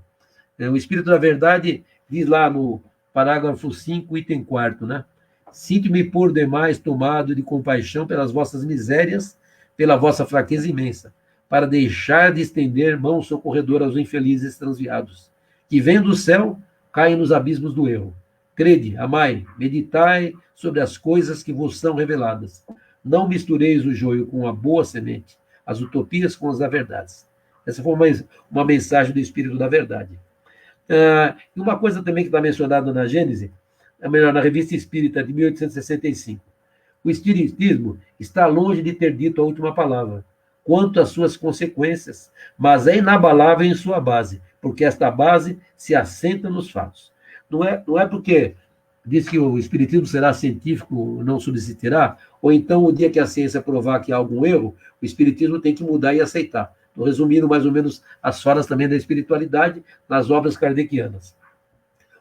C: O Espírito da Verdade diz lá no parágrafo 5, item 4, né? Sinto-me por demais tomado de compaixão pelas vossas misérias, pela vossa fraqueza imensa, para deixar de estender mão socorredora aos infelizes transviados, que vêm do céu, caem nos abismos do erro. Crede, amai, meditai sobre as coisas que vos são reveladas. Não mistureis o joio com a boa semente, as utopias com as verdades. Essa foi uma mensagem do Espírito da Verdade. E uma coisa também que está mencionada na Gênese, na Revista Espírita de 1865. O Espiritismo está longe de ter dito a última palavra. quanto às suas consequências, mas é inabalável em sua base, porque esta base se assenta nos fatos. Não é porque diz que o espiritismo será científico, não subsistirá, ou então o dia que a ciência provar que há algum erro, o espiritismo tem que mudar e aceitar. Estou resumindo mais ou menos as falas também da espiritualidade nas obras kardecianas.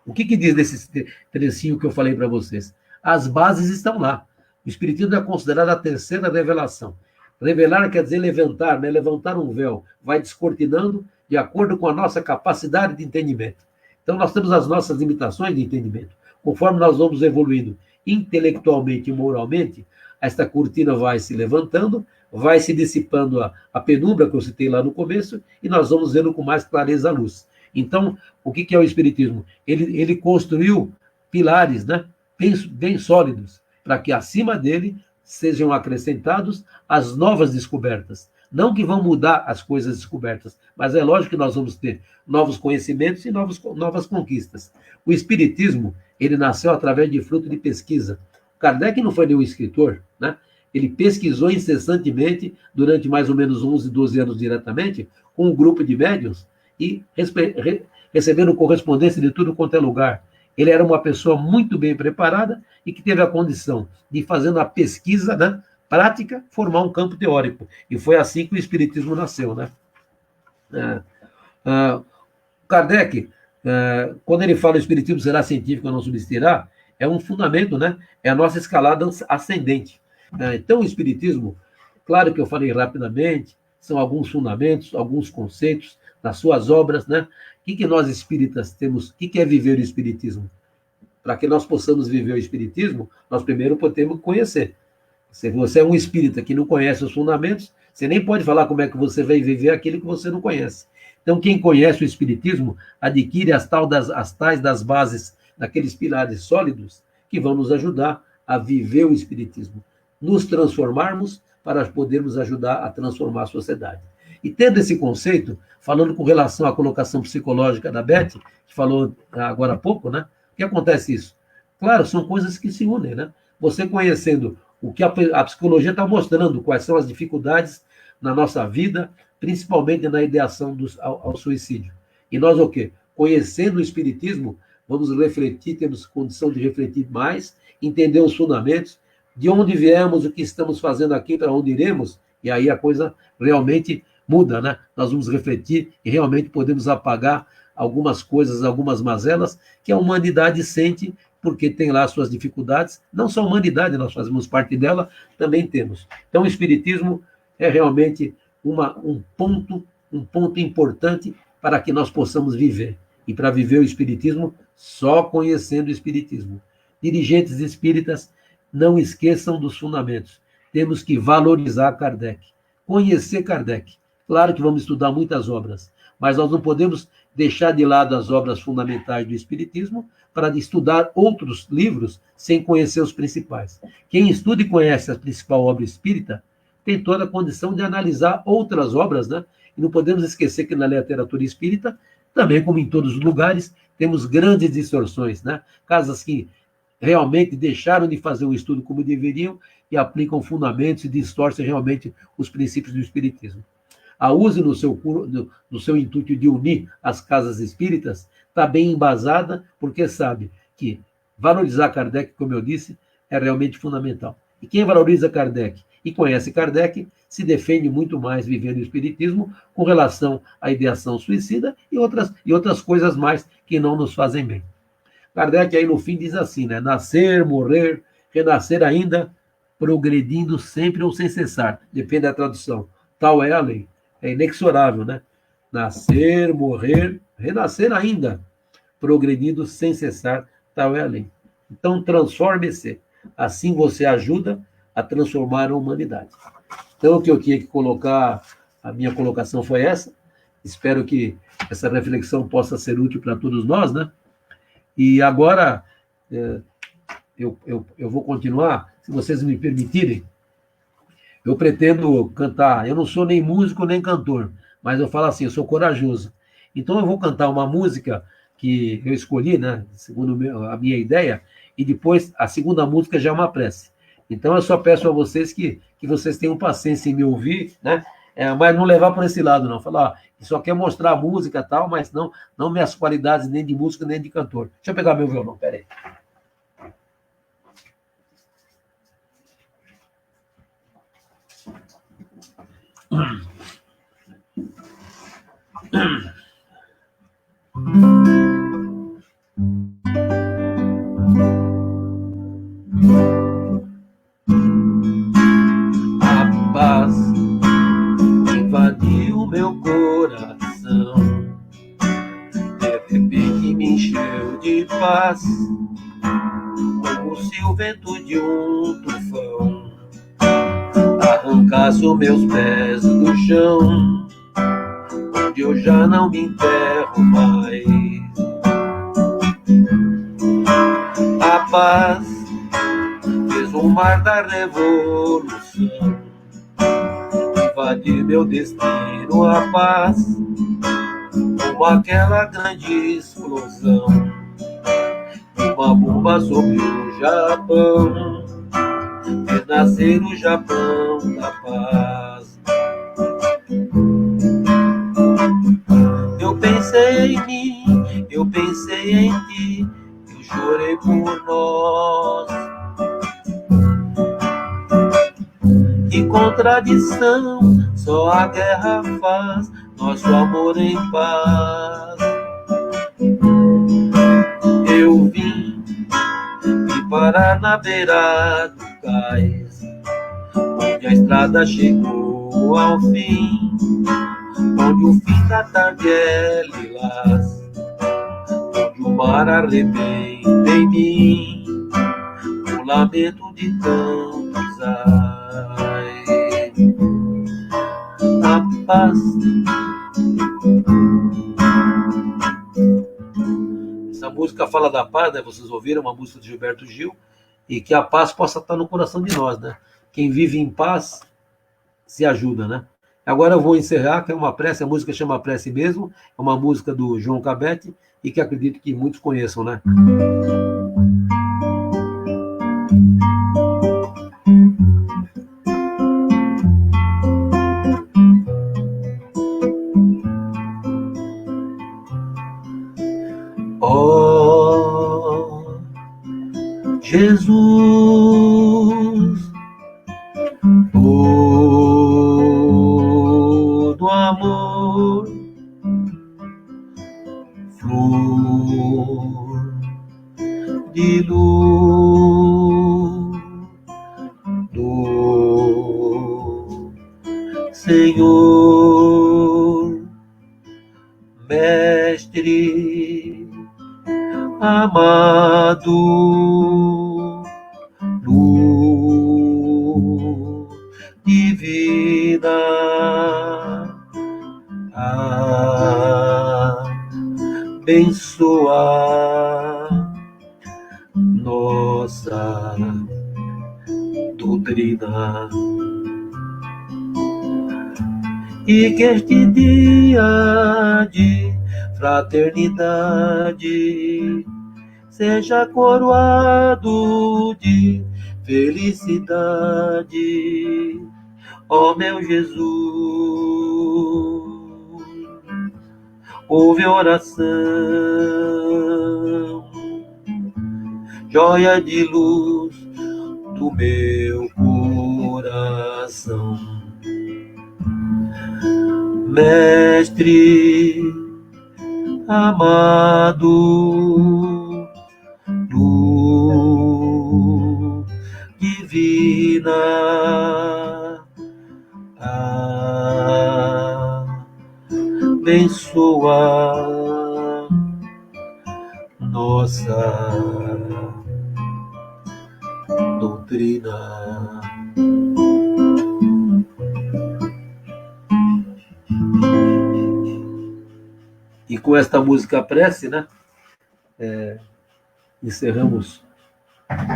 C: O que diz desse trecinho que eu falei para vocês? As bases estão lá. O espiritismo é considerado a terceira revelação. Revelar quer dizer levantar, né? Levantar um véu, vai descortinando de acordo com a nossa capacidade de entendimento. Então, nós temos as nossas limitações de entendimento. Conforme nós vamos evoluindo intelectualmente e moralmente, esta cortina vai se levantando, vai se dissipando a penumbra que eu citei lá no começo, e nós vamos vendo com mais clareza a luz. Então, o que é o espiritismo? Ele construiu pilares, né, bem sólidos, para que acima dele sejam acrescentados as novas descobertas. Não que vão mudar as coisas descobertas, mas é lógico que nós vamos ter novos conhecimentos e novas conquistas. O espiritismo, ele nasceu através de fruto de pesquisa. Kardec não foi nenhum escritor, né? Ele pesquisou incessantemente, durante mais ou menos 11, 12 anos diretamente, com um grupo de médiuns, e recebendo correspondência de tudo quanto é lugar. Ele era uma pessoa muito bem preparada e que teve a condição de, fazendo a pesquisa, né, prática, formar um campo teórico. E foi assim que o espiritismo nasceu, né? Kardec, quando ele fala que o espiritismo será científico ou não subsistirá, é um fundamento, né? É a nossa escalada ascendente. Então, o espiritismo, claro que eu falei rapidamente, são alguns fundamentos, alguns conceitos nas suas obras, né? O que nós espíritas temos, o que é viver o espiritismo? Para que nós possamos viver o espiritismo, nós primeiro podemos conhecer. Se você é um espírita que não conhece os fundamentos, você nem pode falar como é que você vai viver aquilo que você não conhece. Então, quem conhece o espiritismo adquire as tais das bases, daqueles pilares sólidos que vão nos ajudar a viver o espiritismo, nos transformarmos para podermos ajudar a transformar a sociedade. E tendo esse conceito, falando com relação à colocação psicológica da Beth, que falou agora há pouco, né? O que acontece isso? Claro, são coisas que se unem, né? Você conhecendo o que a psicologia está mostrando, quais são as dificuldades na nossa vida, principalmente na ideação ao suicídio. E nós o quê? Conhecendo o espiritismo, vamos refletir, temos condição de refletir mais, entender os fundamentos, de onde viemos, o que estamos fazendo aqui, para onde iremos, e aí a coisa realmente muda, né? Nós vamos refletir e realmente podemos apagar algumas coisas, algumas mazelas que a humanidade sente, porque tem lá suas dificuldades. Não só a humanidade, nós fazemos parte dela, também temos. Então, o espiritismo é realmente um ponto importante para que nós possamos viver. E para viver o espiritismo, só conhecendo o espiritismo. Dirigentes espíritas, não esqueçam dos fundamentos. Temos que valorizar Kardec, conhecer Kardec. Claro que vamos estudar muitas obras, mas nós não podemos deixar de lado as obras fundamentais do espiritismo para estudar outros livros sem conhecer os principais. Quem estuda e conhece a principal obra espírita tem toda a condição de analisar outras obras, né? E não podemos esquecer que na literatura espírita, também como em todos os lugares, temos grandes distorções, né? Casas que realmente deixaram de fazer o estudo como deveriam e aplicam fundamentos e distorcem realmente os princípios do espiritismo. A USE, no seu intuito de unir as casas espíritas, está bem embasada, porque sabe que valorizar Kardec, como eu disse, é realmente fundamental. E quem valoriza Kardec e conhece Kardec, se defende muito mais vivendo o espiritismo com relação à ideação suicida e outras coisas mais que não nos fazem bem. Kardec aí no fim diz assim, né? Nascer, morrer, renascer ainda, progredindo sempre ou sem cessar. Depende da tradução. Tal é a lei. É inexorável, né? Nascer, morrer, renascer ainda, progredindo sem cessar, tal é a lei. Então, transforme-se. Assim você ajuda a transformar a humanidade. Então, o que eu tinha que colocar, a minha colocação foi essa. Espero que essa reflexão possa ser útil para todos nós, né? E agora, eu vou continuar, se vocês me permitirem. Eu pretendo cantar, eu não sou nem músico nem cantor, mas eu falo assim, eu sou corajoso. Então eu vou cantar uma música que eu escolhi, né, segundo a minha ideia, e depois a segunda música já é uma prece. Então eu só peço a vocês que vocês tenham paciência em me ouvir, né, mas não levar por esse lado, não. Falar, só quer mostrar a música e tal, mas não minhas qualidades nem de música, nem de cantor. Deixa eu pegar meu violão, peraí. A paz invadiu meu coração, de repente me encheu de paz, como se o vento de um tufão arrancasse os meus pés do chão, onde eu já não me enterro mais. A paz fez o mar da revolução, invadiu meu destino. A paz, como aquela grande explosão, uma bomba sobre o Japão, fez nascer o Japão da paz. Eu pensei em mim, eu pensei em ti, eu chorei por nós. Que contradição, só a guerra faz nosso amor em paz. Eu vim me parar na beira do cais, onde a estrada chegou ao fim, onde o fim da tarde é lilás, onde o mar arrebenta em mim o lamento de tantos ai. A paz. Essa música fala da paz, né? Vocês ouviram uma música de Gilberto Gil, e que a paz possa estar no coração de nós, né? Quem vive em paz se ajuda, né? Agora eu vou encerrar, que é uma prece, a música chama Prece mesmo, é uma música do João Cabete, e que acredito que muitos conheçam, né? Oh, Jesus, todo amor, flor de luz do Senhor, Mestre amado, luz divina, abençoa nossa doutrina, e que este dia de fraternidade seja coroado de felicidade, ó meu Jesus. Ouve a oração, joia de luz do meu coração. Mestre amado, luz divina, abençoa nossa doutrina. E com esta música prece, né, encerramos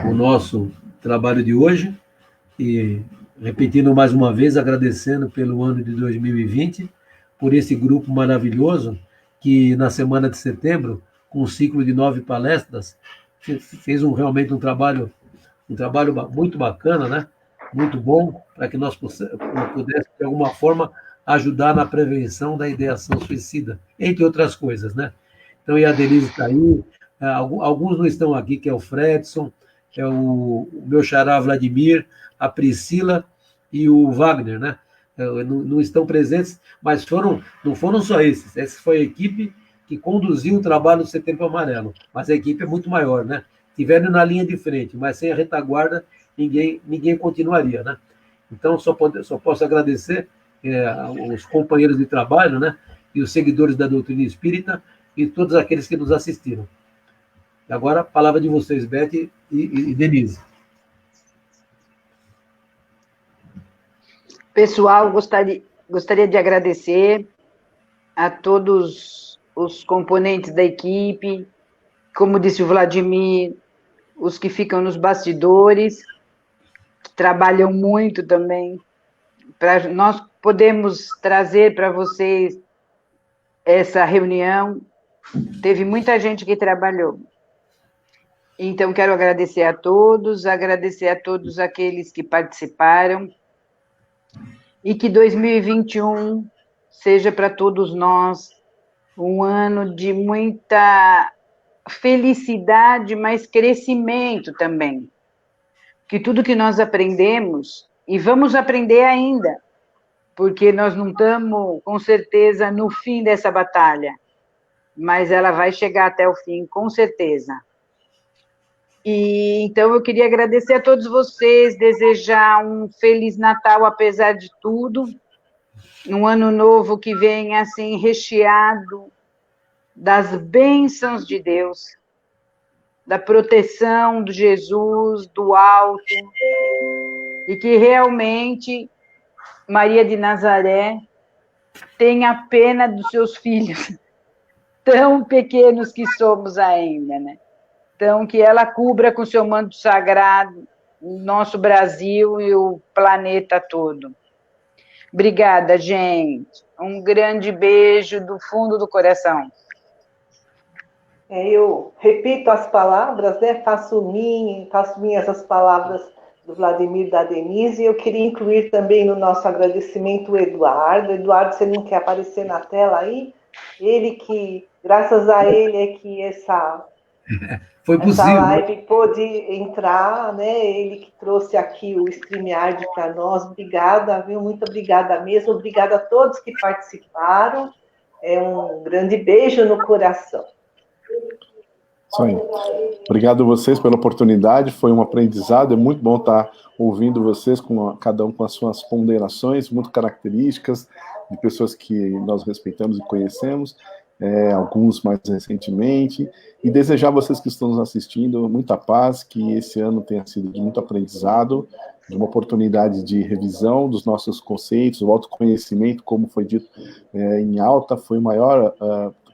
C: o nosso trabalho de hoje, e repetindo mais uma vez, agradecendo pelo ano de 2020, por esse grupo maravilhoso que na semana de setembro, com um ciclo de 9 palestras, fez realmente um trabalho muito bacana, né? Muito bom, para que nós pudéssemos, de alguma forma, ajudar na prevenção da ideação suicida, entre outras coisas, né? Então, e a Denise está aí, alguns não estão aqui, que é o Fredson, é o meu xará Vladimir, a Priscila e o Wagner, né? Não estão presentes, mas não foram só esses. Essa foi a equipe que conduziu o trabalho do Setembro Amarelo, mas a equipe é muito maior, né? Tiveram na linha de frente, mas sem a retaguarda, ninguém continuaria, né? Então, só posso agradecer os companheiros de trabalho, né? E os seguidores da doutrina espírita e todos aqueles que nos assistiram. Agora, a palavra de vocês, Beth e Denise.
A: Pessoal, gostaria de agradecer a todos os componentes da equipe, como disse o Vladimir, os que ficam nos bastidores, que trabalham muito também, para nós podermos trazer para vocês essa reunião. Teve muita gente que trabalhou. Então, quero agradecer a todos aqueles que participaram, e que 2021 seja para todos nós um ano de muita felicidade, mas crescimento também. Que tudo que nós aprendemos, e vamos aprender ainda, porque nós não estamos, com certeza, no fim dessa batalha, mas ela vai chegar até o fim, com certeza. E então eu queria agradecer a todos vocês, desejar um Feliz Natal, apesar de tudo, um ano novo que venha assim recheado das bênçãos de Deus, da proteção de Jesus, do alto, e que realmente Maria de Nazaré tenha pena dos seus filhos, tão pequenos que somos ainda, né? Então, que ela cubra com seu manto sagrado o nosso Brasil e o planeta todo. Obrigada, gente. Um grande beijo do fundo do coração.
B: Eu repito as palavras, né? Faço minhas as palavras do Vladimir e da Denise, e eu queria incluir também no nosso agradecimento o Eduardo. Eduardo, você não quer aparecer na tela aí? Ele que, graças a ele, é que essa live pôde entrar, né? Ele que trouxe aqui o StreamYard para nós. Obrigada, viu? Muito obrigada mesmo. Obrigada a todos que participaram. Um grande beijo no coração.
D: Isso aí. Obrigado a vocês pela oportunidade, foi um aprendizado, é muito bom estar ouvindo vocês, cada um com as suas ponderações, muito características de pessoas que nós respeitamos e conhecemos, alguns mais recentemente, e desejar a vocês que estão nos assistindo muita paz, que esse ano tenha sido de muito aprendizado, de uma oportunidade de revisão dos nossos conceitos, o autoconhecimento, como foi dito em alta, foi o maior,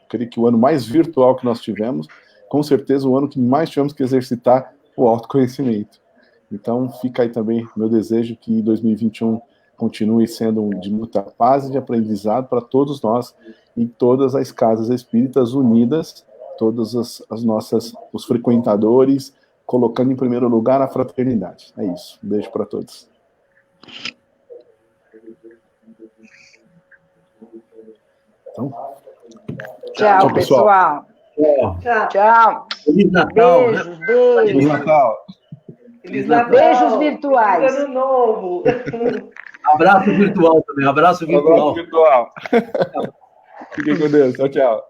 D: creio que o ano mais virtual que nós tivemos, com certeza o ano que mais tivemos que exercitar o autoconhecimento. Então, fica aí também meu desejo que 2021 continue sendo de muita paz e de aprendizado para todos nós, em todas as casas espíritas unidas, todas os frequentadores, colocando em primeiro lugar a fraternidade. É isso. Um beijo para todos. Então,
A: tchau, pessoal. Tchau.
C: Feliz Natal.
A: Beijos, beijos.
D: Feliz Natal.
B: Feliz Natal.
A: Beijos virtuais.
B: Feliz Ano Novo.
C: Abraço virtual também. Abraço virtual.
D: Fiquem com Deus. Tchau, tchau.